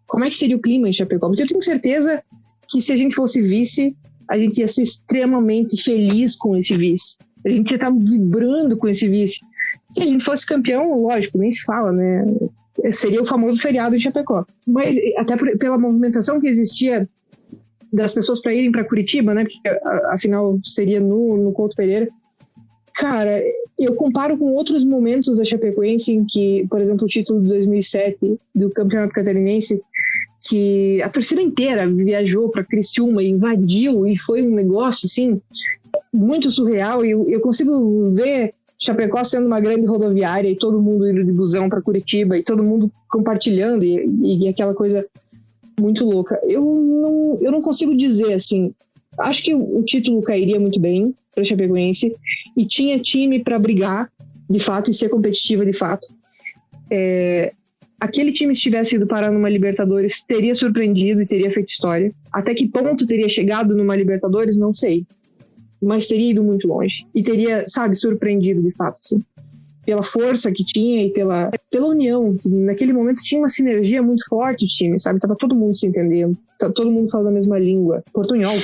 como é que seria o clima em Chapecó? Porque eu tenho certeza que se a gente fosse vice, a gente ia ser extremamente feliz com esse vice. A gente ia estar vibrando com esse vice. Se a gente fosse campeão, lógico, nem se fala, né? Seria o famoso feriado em Chapecó. Mas até pela movimentação que existia das pessoas para irem para Curitiba, né? Porque afinal seria no Couto Pereira. Cara, eu comparo com outros momentos da Chapecoense em que, por exemplo, o título de 2007 do Campeonato Catarinense, que a torcida inteira viajou para Criciúma e invadiu, e foi um negócio, assim, muito surreal. E eu consigo ver Chapecó sendo uma grande rodoviária e todo mundo indo de busão para Curitiba e todo mundo compartilhando e aquela coisa muito louca. Eu não consigo dizer, assim, acho que o título cairia muito bem para a Chapecoense e tinha time para brigar, de fato, e ser competitiva, de fato. Aquele time, se tivesse ido parar numa Libertadores, teria surpreendido e teria feito história. Até que ponto teria chegado numa Libertadores, não sei. Mas teria ido muito longe. E teria, sabe, surpreendido, de fato, assim. Pela força que tinha e pela união. Naquele momento tinha uma sinergia muito forte o time, sabe? Tava todo mundo se entendendo. Todo mundo falando a mesma língua. Portunhol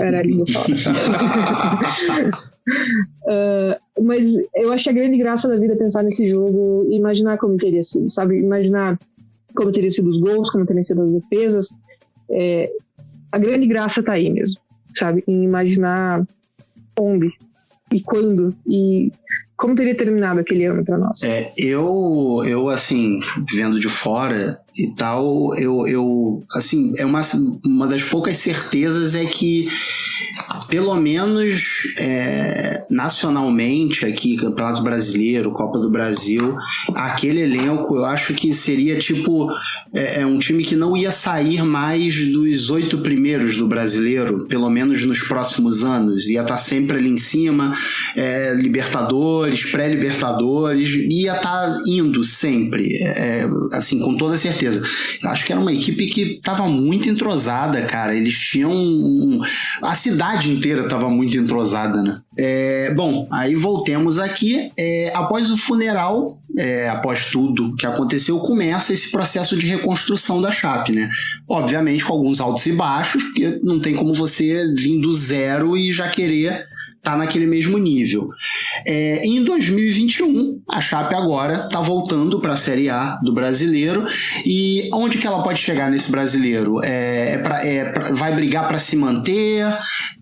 era a língua falada. Mas eu acho que a grande graça da vida é pensar nesse jogo e imaginar como teria sido, sabe? Imaginar como teriam sido os gols, como teriam sido as defesas. A grande graça tá aí mesmo, sabe? Em imaginar onde e quando e como teria terminado aquele ano para nós. Eu assim, vendo de fora e tal, eu assim, uma das poucas certezas é que pelo menos nacionalmente aqui, Campeonato Brasileiro, Copa do Brasil, aquele elenco eu acho que seria tipo um time que não ia sair mais dos 8 primeiros do Brasileiro, pelo menos nos próximos anos, ia estar sempre ali em cima, Libertadores, pré-Libertadores, ia estar indo sempre, assim, com toda certeza. Eu acho que era uma equipe que estava muito entrosada, cara. Eles tinham a cidade inteira estava muito entrosada, né? Bom, aí voltemos aqui. Após o funeral, após tudo que aconteceu, começa esse processo de reconstrução da Chape, né? Obviamente com alguns altos e baixos, porque não tem como você vir do zero e já querer tá naquele mesmo nível. Em 2021, a Chape agora está voltando para a Série A do Brasileiro. E onde que ela pode chegar nesse Brasileiro? Vai brigar para se manter?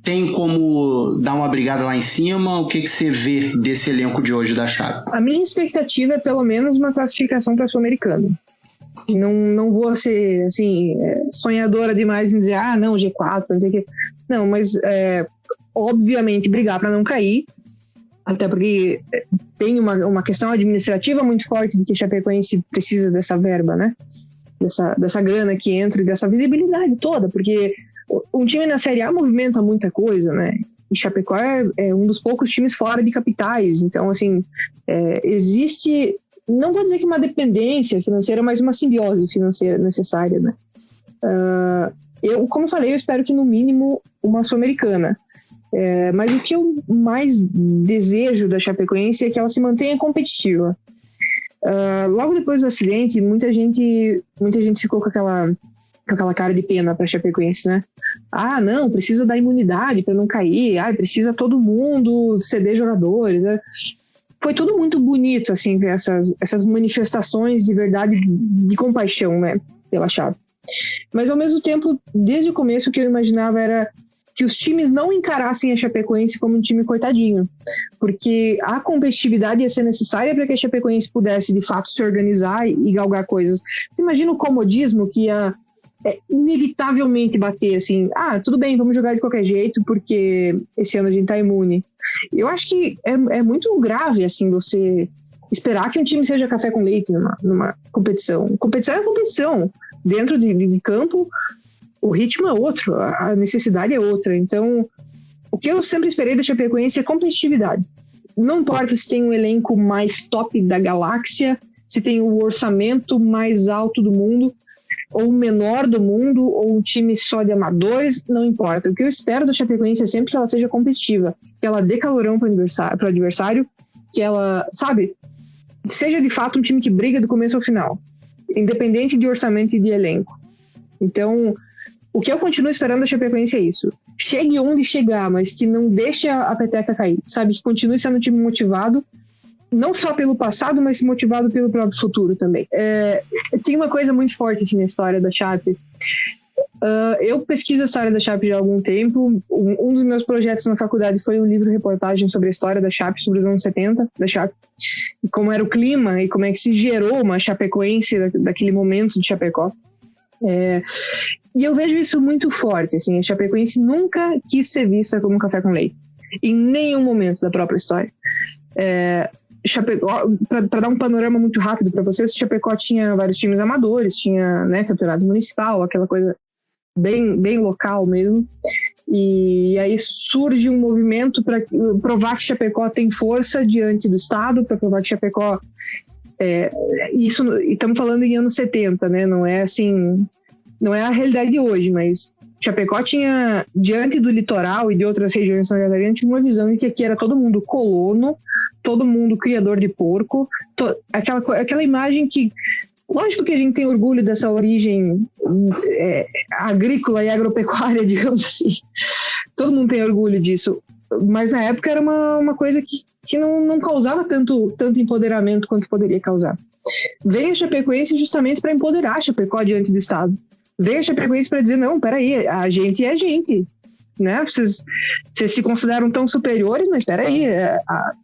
Tem como dar uma brigada lá em cima? O que você vê desse elenco de hoje da Chape? A minha expectativa é pelo menos uma classificação para a Sul-Americana. Não vou ser assim, sonhadora demais em dizer, não, G4, não sei o quê. Não, mas obviamente brigar para não cair, até porque tem uma questão administrativa muito forte de que a Chapecoense precisa dessa verba, né? Dessa grana que entra e dessa visibilidade toda, porque um time na Série A movimenta muita coisa, né? E Chapecó é um dos poucos times fora de capitais, então assim, existe, não vou dizer que uma dependência financeira, mas uma simbiose financeira necessária, né? Como eu falei, eu espero que no mínimo uma Sul-Americana. Mas o que eu mais desejo da Chapecoense é que ela se mantenha competitiva. Logo depois do acidente, muita gente ficou com aquela cara de pena para a Chapecoense, né? Não, precisa da imunidade para não cair, precisa todo mundo ceder jogadores, né? Foi tudo muito bonito, assim, ver essas manifestações de verdade, de compaixão, né, pela Chape. Mas ao mesmo tempo, desde o começo, o que eu imaginava era que os times não encarassem a Chapecoense como um time coitadinho, porque a competitividade ia ser necessária para que a Chapecoense pudesse, de fato, se organizar e galgar coisas. Você imagina o comodismo que ia inevitavelmente bater, assim, tudo bem, vamos jogar de qualquer jeito, porque esse ano a gente tá imune. Eu acho que é muito grave, assim, você esperar que um time seja café com leite numa competição. Competição é competição. Dentro de campo, o ritmo é outro, a necessidade é outra. Então, o que eu sempre esperei da Chapecoense é competitividade. Não importa se tem um elenco mais top da galáxia, se tem o orçamento mais alto do mundo, ou o menor do mundo, ou um time só de amadores, não importa. O que eu espero da Chapecoense é sempre que ela seja competitiva, que ela dê calorão para o adversário, que ela, sabe, seja de fato um time que briga do começo ao final, independente de orçamento e de elenco. Então, o que eu continuo esperando da Chapecoense é isso. Chegue onde chegar, mas que não deixe a peteca cair, sabe? Que continue sendo um time motivado, não só pelo passado, mas motivado pelo próprio futuro também. Tem uma coisa muito forte assim, na história da Chape. Eu pesquiso a história da Chape já há algum tempo. Um dos meus projetos na faculdade foi um livro-reportagem sobre a história da Chape, sobre os anos 70 da Chape, e como era o clima e como é que se gerou uma Chapecoense daquele momento de Chapecó. E eu vejo isso muito forte. Assim, a Chapecoense nunca quis ser vista como um café com leite, em nenhum momento da própria história. Para dar um panorama muito rápido para vocês, Chapecó tinha vários times amadores, tinha, né, campeonato municipal, aquela coisa bem, bem local mesmo, e aí surge um movimento para provar que Chapecó tem força diante do Estado, para provar que Chapecó isso, estamos falando em anos 70, né, não é assim, não é a realidade de hoje, mas Chapecó tinha, diante do litoral e de outras regiões de Santa Catarina, tinha uma visão de que aqui era todo mundo colono, todo mundo criador de porco, aquela imagem que, lógico que a gente tem orgulho dessa origem agrícola e agropecuária, digamos assim, todo mundo tem orgulho disso, mas na época era uma coisa que não causava tanto empoderamento quanto poderia causar. Veio a Chapecoense justamente para empoderar a Chapecó diante do Estado. Veio a Chapecoense para dizer, não, peraí, a gente é gente, né? Vocês se consideram tão superiores, mas peraí,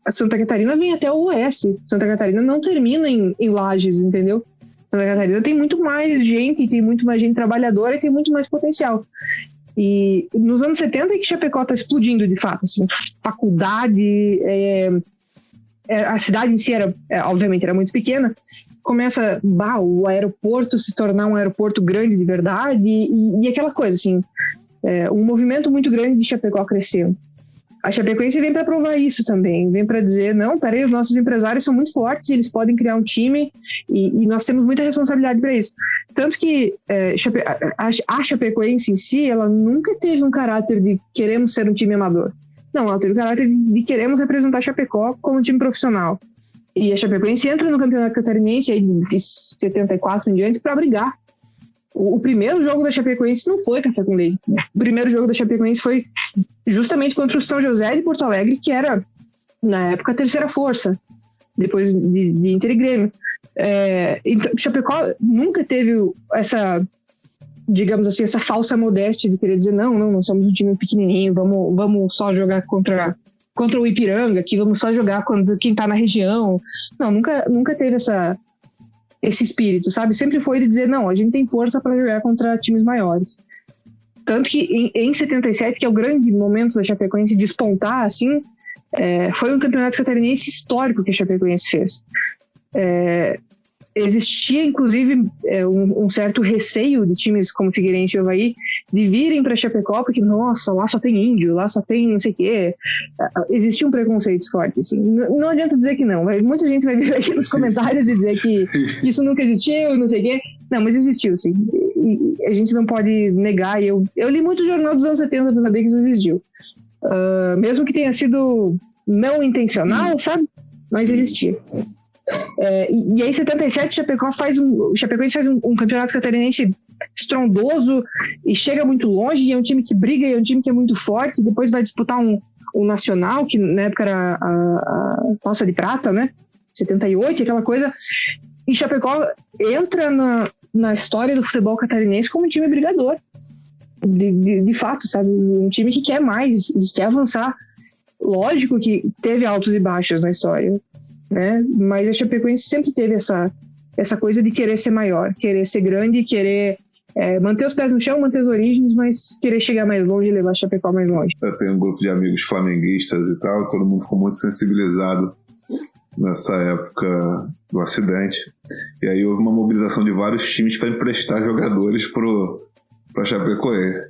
a Santa Catarina vem até o oeste. Santa Catarina não termina em Lages, entendeu? Santa Catarina tem muito mais gente, tem muito mais gente trabalhadora e tem muito mais potencial. E nos anos 70 é que Chapecó está explodindo, de fato, assim, faculdade, a cidade em si obviamente era muito pequena, começa o aeroporto se tornar um aeroporto grande de verdade e aquela coisa, assim, um movimento muito grande de Chapecó crescendo. A Chapecoense vem para provar isso também, vem para dizer, não, peraí, os nossos empresários são muito fortes, eles podem criar um time e nós temos muita responsabilidade para isso. Tanto que a Chapecoense em si, ela nunca teve um caráter de queremos ser um time amador. Não, ela teve o caráter de queremos representar Chapecó como time profissional. E a Chapecoense entra no Campeonato Catarinense aí de 74 em diante para brigar. O primeiro jogo da Chapecoense não foi café com leite. O primeiro jogo da Chapecoense foi justamente contra o São José de Porto Alegre, que era, na época, a terceira força, depois de Inter e Grêmio. Então, Chapecó nunca teve essa, digamos assim, essa falsa modéstia de querer dizer, não, nós somos um time pequenininho, vamos só jogar contra o Ipiranga, que vamos só jogar contra quem tá na região. Não, nunca teve esse espírito, sabe? Sempre foi de dizer, não, a gente tem força para jogar contra times maiores. Tanto que em 77, que é o grande momento da Chapecoense despontar, assim, foi um campeonato catarinense histórico que a Chapecoense fez. Existia, inclusive, um certo receio de times como Figueirense e Avaí de virem para Chapecó, porque, nossa, lá só tem índio, lá só tem não sei o quê. Existia um preconceito forte, assim. Não adianta dizer que não, mas muita gente vai vir aqui nos comentários e dizer que isso nunca existiu, não sei o quê. Não, mas existiu, sim. E a gente não pode negar. Eu li muito jornal dos anos 70 para saber que isso existiu. Mesmo que tenha sido não intencional, sabe? Mas existia. E aí em 77 Chapecoense faz um campeonato catarinense estrondoso e chega muito longe, e é um time que briga, e é um time que é muito forte, depois vai disputar um nacional, que na época era a Taça de Prata, né, 78, aquela coisa, e Chapecó entra na história do futebol catarinense como um time brigador, de fato, sabe, um time que quer mais e quer avançar. Lógico que teve altos e baixos na história, né? Mas a Chapecoense sempre teve essa coisa de querer ser maior, querer ser grande, querer manter os pés no chão, manter as origens, mas querer chegar mais longe e levar a Chapecó mais longe. Eu tenho um grupo de amigos flamenguistas e tal, todo mundo ficou muito sensibilizado nessa época do acidente, e aí houve uma mobilização de vários times para emprestar jogadores para Chapecoense,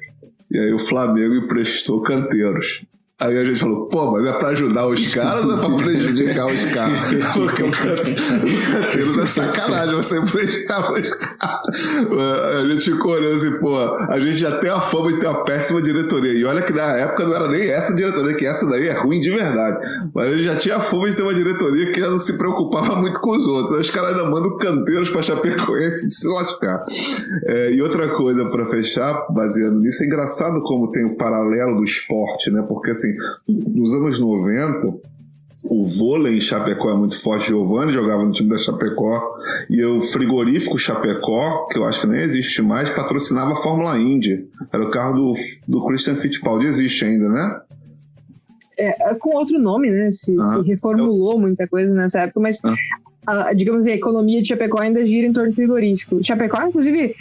e aí o Flamengo emprestou canteiros Aí a gente falou, pô, mas é pra ajudar os caras ou é pra prejudicar os caras? Porque o Canteiros é sacanagem você prejudicar os caras. A gente ficou olhando assim, pô, a gente já tem a fama de ter uma péssima diretoria. E olha que na época não era nem essa diretoria, que essa daí é ruim de verdade. Mas a gente já tinha a fama de ter uma diretoria que já não se preocupava muito com os outros. Aí os caras ainda mandam Canteiros pra Chapecoense de se lascar. E outra coisa pra fechar, baseado nisso, é engraçado como tem o paralelo do esporte, né? Porque assim, nos anos 90, o vôlei em Chapecó é muito forte. Giovanni jogava no time da Chapecó e o frigorífico Chapecó, que eu acho que nem existe mais, patrocinava a Fórmula Indy. Era o carro do Christian Fittipaldi. Existe ainda, né? Com outro nome, né? Se reformulou muita coisa nessa época, mas digamos assim, a economia de Chapecó ainda gira em torno do frigorífico. Chapecó, inclusive,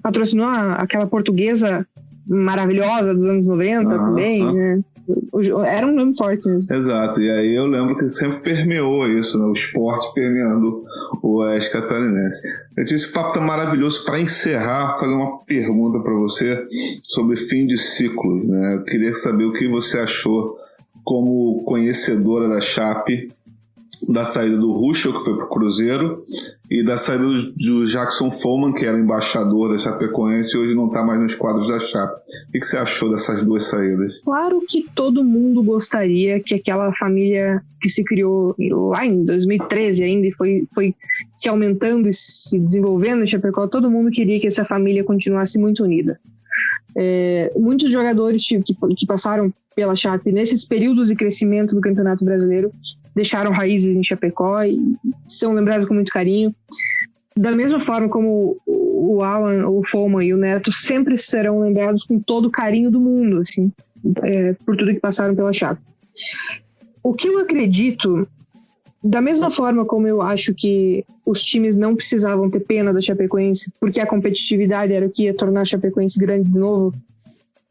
patrocinou aquela portuguesa maravilhosa dos anos 90 também, né? Era um nome forte mesmo. Exato, e aí eu lembro que sempre permeou isso, né? O esporte permeando o Oeste Catarinense. Esse papo tá maravilhoso. Para encerrar, fazer uma pergunta para você sobre fim de ciclo, né? Eu queria saber o que você achou como conhecedora da Chape, da saída do Ruschel, que foi pro Cruzeiro, e da saída do Jackson Follmann, que era embaixador da Chapecoense e hoje não está mais nos quadros da Chape. O que você achou dessas duas saídas? Claro que todo mundo gostaria que aquela família que se criou lá em 2013 ainda e foi se aumentando e se desenvolvendo em Chapecó, todo mundo queria que essa família continuasse muito unida. Muitos jogadores que passaram pela Chape nesses períodos de crescimento do Campeonato Brasileiro deixaram raízes em Chapecó e são lembrados com muito carinho. Da mesma forma como o Alan, o Follmann e o Neto sempre serão lembrados com todo o carinho do mundo, assim, por tudo que passaram pela Chape. O que eu acredito, da mesma forma como eu acho que os times não precisavam ter pena da Chapecoense, porque a competitividade era o que ia tornar a Chapecoense grande de novo,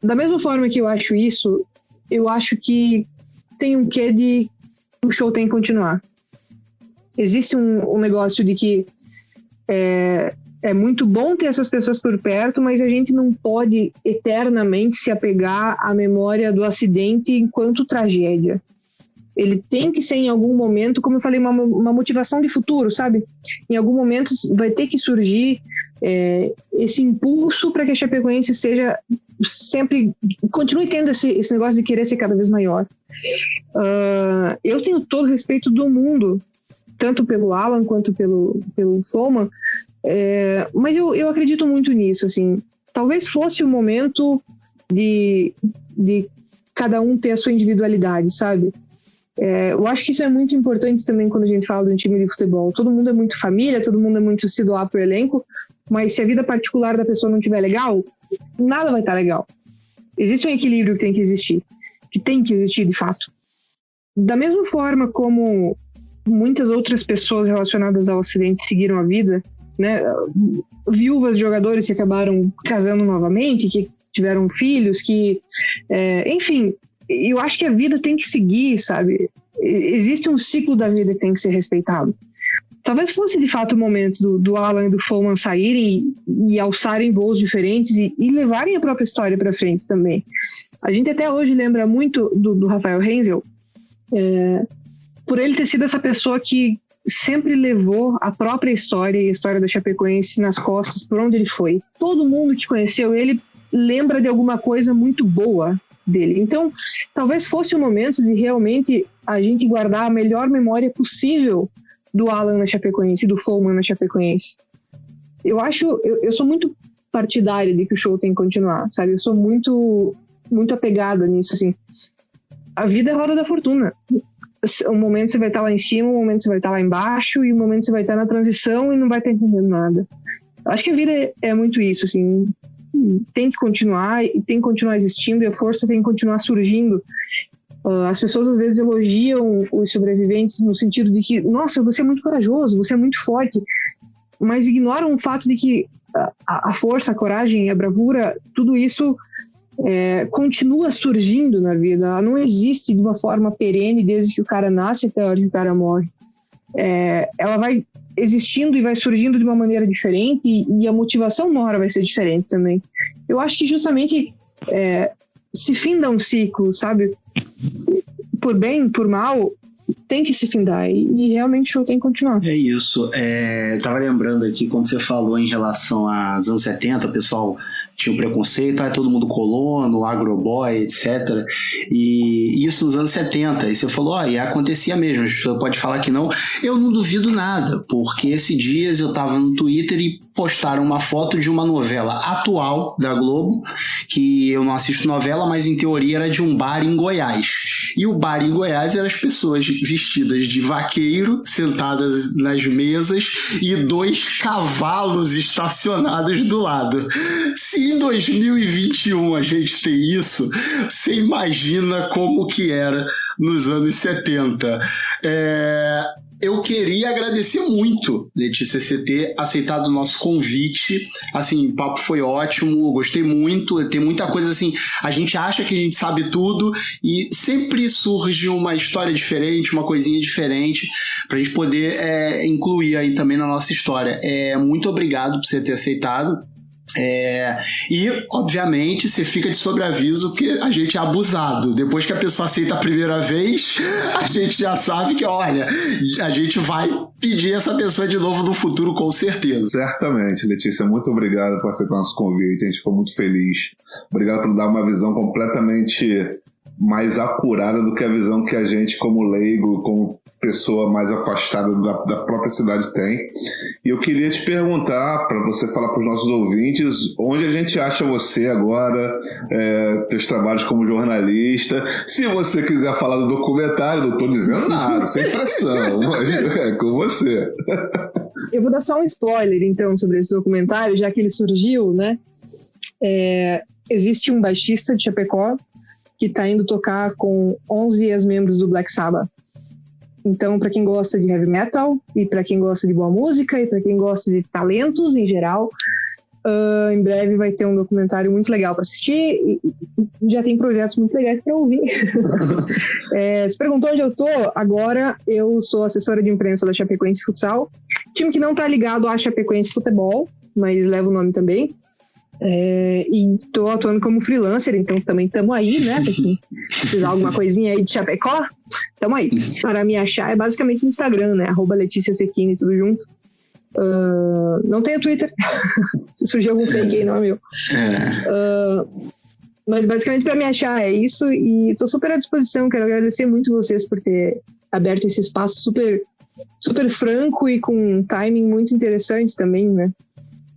da mesma forma que eu acho isso, eu acho que tem um quê de o show tem que continuar. Existe um negócio de que é muito bom ter essas pessoas por perto, mas a gente não pode eternamente se apegar à memória do acidente enquanto tragédia. Ele tem que ser em algum momento, como eu falei, uma motivação de futuro, sabe? Em algum momento vai ter que surgir esse impulso para que a Chapecoense seja sempre, continue tendo esse negócio de querer ser cada vez maior. Eu tenho todo o respeito do mundo, tanto pelo Alan quanto pelo Follmann, mas eu acredito muito nisso, assim. Talvez fosse o momento de cada um ter a sua individualidade, sabe? Eu acho que isso é muito importante também quando a gente fala de um time de futebol. Todo mundo é muito família, todo mundo é muito se doar pro elenco, mas se a vida particular da pessoa não estiver legal, nada vai estar legal. Existe um equilíbrio que tem que existir de fato. Da mesma forma como muitas outras pessoas relacionadas ao acidente seguiram a vida, né? Viúvas de jogadores que acabaram casando novamente, que tiveram filhos, que enfim, eu acho que a vida tem que seguir, sabe? Existe um ciclo da vida que tem que ser respeitado. Talvez fosse de fato o momento do Alan e do Follmann saírem e alçarem voos diferentes e levarem a própria história para frente também. A gente até hoje lembra muito do Rafael Hensel, por ele ter sido essa pessoa que sempre levou a própria história e a história da Chapecoense nas costas por onde ele foi. Todo mundo que conheceu ele lembra de alguma coisa muito boa dele. Então, talvez fosse o momento de realmente a gente guardar a melhor memória possível do Alan na Chapecoense e do Follmann na Chapecoense. Eu sou muito partidária de que o show tem que continuar, sabe? Eu sou muito, muito apegada nisso, assim. A vida é roda da fortuna. Um momento você vai estar lá em cima, um momento você vai estar lá embaixo, e um momento você vai estar na transição e não vai estar entendendo nada. Eu acho que a vida é muito isso, assim. Tem que continuar, e tem que continuar existindo, e a força tem que continuar surgindo. As pessoas às vezes elogiam os sobreviventes no sentido de que, nossa, você é muito corajoso, você é muito forte, mas ignoram o fato de que a força, a coragem, a bravura, tudo isso continua surgindo na vida. Ela não existe de uma forma perene desde que o cara nasce até a hora que o cara morre. Ela vai existindo e vai surgindo de uma maneira diferente, e a motivação uma hora vai ser diferente também. Eu acho que justamente se finda um ciclo, sabe? Por bem, por mal, tem que se findar. E realmente o show tem que continuar. É isso. Eu tava lembrando aqui, quando você falou em relação aos anos 70, o pessoal tinha um preconceito, todo mundo colono, agroboy, etc. E isso nos anos 70. E você falou, e acontecia mesmo. As pessoas podem falar que não. Eu não duvido nada, porque esses dias eu tava no Twitter e postaram uma foto de uma novela atual da Globo, que eu não assisto novela, mas em teoria era de um bar em Goiás. E o bar em Goiás eram as pessoas vestidas de vaqueiro, sentadas nas mesas, e 2 cavalos estacionados do lado. Se em 2021 a gente tem isso, você imagina como que era nos anos 70. Eu queria agradecer muito, Letícia, você ter aceitado o nosso convite. Assim, o papo foi ótimo, gostei muito. Tem muita coisa assim, a gente acha que a gente sabe tudo e sempre surge uma história diferente, uma coisinha diferente, pra gente poder incluir aí também na nossa história. Muito obrigado por você ter aceitado. E, obviamente, você fica de sobreaviso porque a gente é abusado. Depois que a pessoa aceita a primeira vez, a gente já sabe que, olha, a gente vai pedir essa pessoa de novo no futuro, com certeza. Certamente, Letícia. Muito obrigado por aceitar nosso convite. A gente ficou muito feliz. Obrigado por dar uma visão completamente mais acurada do que a visão que a gente, como leigo, como pessoa mais afastada da própria cidade tem. E eu queria te perguntar, para você falar para os nossos ouvintes, onde a gente acha você agora, teus trabalhos como jornalista. Se você quiser falar do documentário, não estou dizendo nada, sem pressão, mas é com você. Eu vou dar só um spoiler, então, sobre esse documentário, já que ele surgiu, né? Existe um baixista de Chapecó que está indo tocar com 11 ex-membros do Black Sabbath. Então, para quem gosta de heavy metal, e para quem gosta de boa música, e para quem gosta de talentos em geral, em breve vai ter um documentário muito legal para assistir, e já tem projetos muito legais para ouvir. Você perguntou onde eu tô? Agora eu sou assessora de imprensa da Chapecoense Futsal, time que não está ligado à Chapecoense Futebol, mas leva o nome também. E tô atuando como freelancer, então também estamos aí, né? Se precisar alguma coisinha aí de Chapecó, estamos aí. Para me achar é basicamente no Instagram, né? @LeticiaSecchini, tudo junto. Não tenho Twitter. Se surgir algum fake aí, não é meu. Mas basicamente para me achar é isso, e tô super à disposição. Quero agradecer muito vocês por ter aberto esse espaço super, super franco e com um timing muito interessante também, né?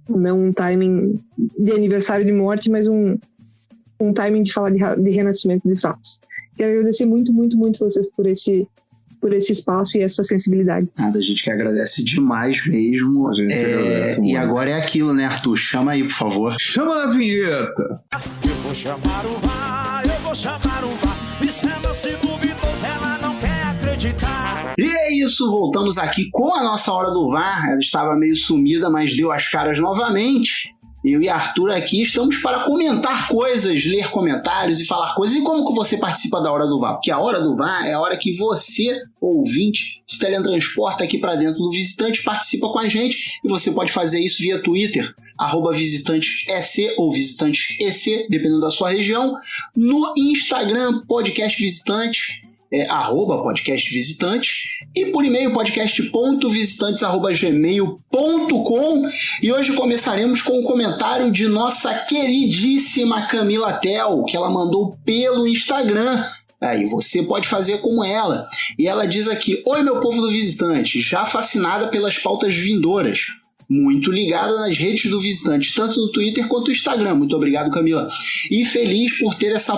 Não um timing de aniversário de morte, mas um timing de falar de renascimento de fatos. Quero agradecer muito, muito, muito vocês por esse espaço e essa sensibilidade. Nada, a gente que agradece demais mesmo. A gente agradece muito. E agora é aquilo, né, Arthur? Chama aí, por favor. Chama a vinheta! Eu vou chamar o VAR, eu vou chamar o VAR. Isso é lance duvidoso, ela não quer acreditar. E é isso, voltamos aqui com a nossa Hora do VAR. Ela estava meio sumida, mas deu as caras novamente. Eu e Arthur aqui estamos para comentar coisas, ler comentários e falar coisas. E como que você participa da Hora do VAR? Porque a Hora do VAR é a hora que você, ouvinte, se teletransporta aqui para dentro do Visitante, participa com a gente. E você pode fazer isso via Twitter, @VisitanteSC ou VisitanteEC, dependendo da sua região. No Instagram, Podcast Visitante. @podcast visitante, e por e-mail podcast.visitantes@gmail.com. E hoje começaremos com um comentário de nossa queridíssima Camila Tel, que ela mandou pelo Instagram. Aí você pode fazer como ela. E ela diz aqui: oi, meu povo do Visitante, já fascinada pelas pautas vindouras, muito ligada nas redes do Visitante, tanto no Twitter quanto no Instagram. Muito obrigado, Camila. E feliz por ter essa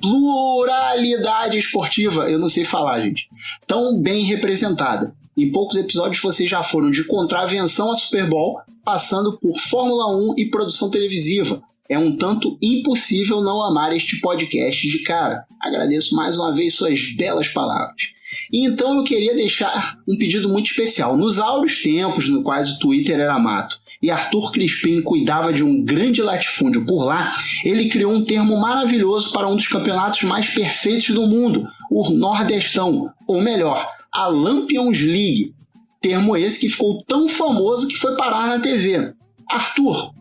pluralidade esportiva, eu não sei falar, gente, tão bem representada. Em poucos episódios vocês já foram de contravenção a Super Bowl, passando por Fórmula 1 e produção televisiva. É um tanto impossível não amar este podcast de cara. Agradeço mais uma vez suas belas palavras. E então eu queria deixar um pedido muito especial. Nos áureos tempos nos quais o Twitter era mato e Arthur Crispim cuidava de um grande latifúndio por lá, ele criou um termo maravilhoso para um dos campeonatos mais perfeitos do mundo, o Nordestão, ou melhor, a Lampions League. Termo esse que ficou tão famoso que foi parar na TV. Arthur,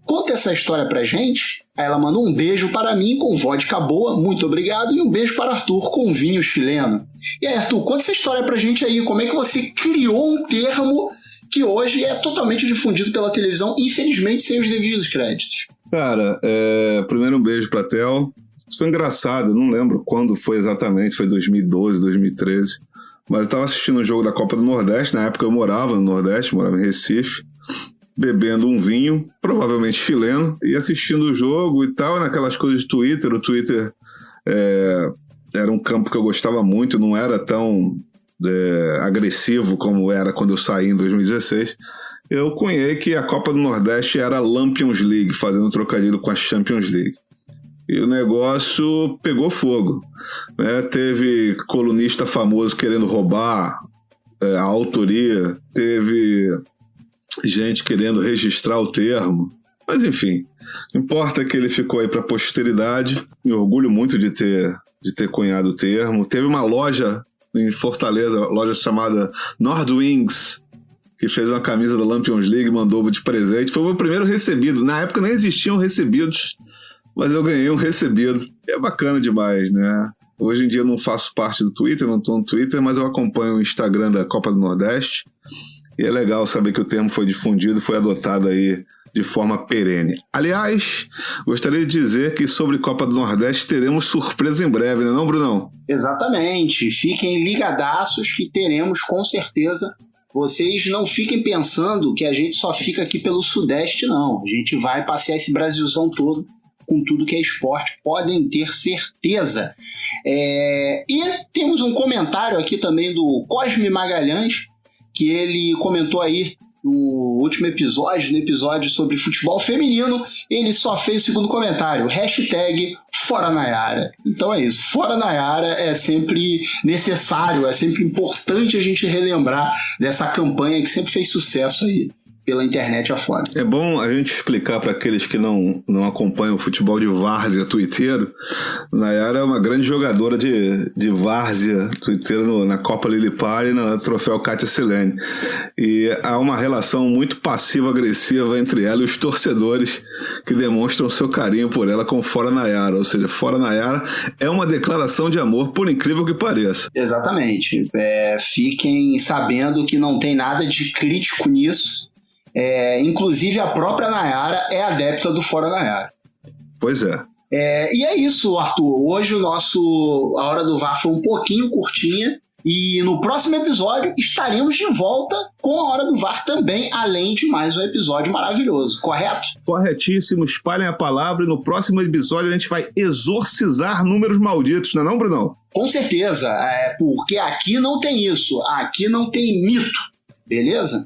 conta essa história pra gente. Aí ela manda um beijo para mim com vodka boa, muito obrigado, e um beijo para Arthur com vinho chileno. E aí, Arthur, conta essa história pra gente aí, como é que você criou um termo que hoje é totalmente difundido pela televisão, infelizmente sem os devidos créditos. Cara, primeiro um beijo pra Theo. Isso foi engraçado, eu não lembro quando foi exatamente, foi 2012, 2013. Mas eu tava assistindo um jogo da Copa do Nordeste, na época eu morava no Nordeste, morava em Recife, bebendo um vinho, provavelmente chileno, e assistindo o jogo e tal, naquelas coisas de Twitter. O Twitter era um campo que eu gostava muito, não era tão agressivo como era quando eu saí em 2016. Eu cunhei que a Copa do Nordeste era a Lampions League, fazendo trocadilho com a Champions League. E o negócio pegou fogo, né? Teve colunista famoso querendo roubar a autoria, teve gente querendo registrar o termo, mas enfim, o que importa é que ele ficou aí para a posteridade. Me orgulho muito de ter cunhado o termo. Teve uma loja em Fortaleza, loja chamada Nordwings, que fez uma camisa da Lampions League e mandou de presente. Foi o meu primeiro recebido. Na época nem existiam recebidos, mas eu ganhei um recebido. E é bacana demais, né? Hoje em dia eu não faço parte do Twitter, não estou no Twitter, mas eu acompanho o Instagram da Copa do Nordeste. E é legal saber que o termo foi difundido, foi adotado aí de forma perene. Aliás, gostaria de dizer que sobre Copa do Nordeste teremos surpresa em breve, não é não, Brunão? Exatamente. Fiquem ligadaços que teremos com certeza. Vocês não fiquem pensando que a gente só fica aqui pelo Sudeste, não. A gente vai passear esse Brasilzão todo com tudo que é esporte, podem ter certeza. E temos um comentário aqui também do Cosme Magalhães, que ele comentou aí no último episódio, no episódio sobre futebol feminino, ele só fez o segundo comentário, #Fora Nayara. Então é isso, Fora Nayara é sempre necessário, é sempre importante a gente relembrar dessa campanha que sempre fez sucesso aí pela internet afora. É bom a gente explicar para aqueles que não acompanham o futebol de várzea twitteiro. Nayara é uma grande jogadora de várzea twitteiro na Copa Lilipar e no troféu Kátia Silene. E há uma relação muito passiva-agressiva entre ela e os torcedores que demonstram seu carinho por ela com Fora Nayara. Ou seja, Fora Nayara é uma declaração de amor, por incrível que pareça. Exatamente. Fiquem sabendo que não tem nada de crítico nisso. Inclusive a própria Nayara é adepta do Fora Nayara. Pois é. E é isso, Arthur. Hoje a Hora do VAR foi um pouquinho curtinha e no próximo episódio estaremos de volta com a Hora do VAR também, além de mais um episódio maravilhoso, correto? Corretíssimo, espalhem a palavra e no próximo episódio a gente vai exorcizar números malditos, não é não, Brunão? Com certeza, porque aqui não tem isso, aqui não tem mito, beleza?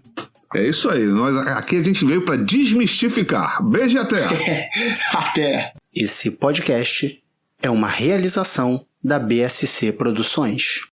É isso aí, aqui a gente veio para desmistificar. Beijo e até! Até! Esse podcast é uma realização da BSC Produções.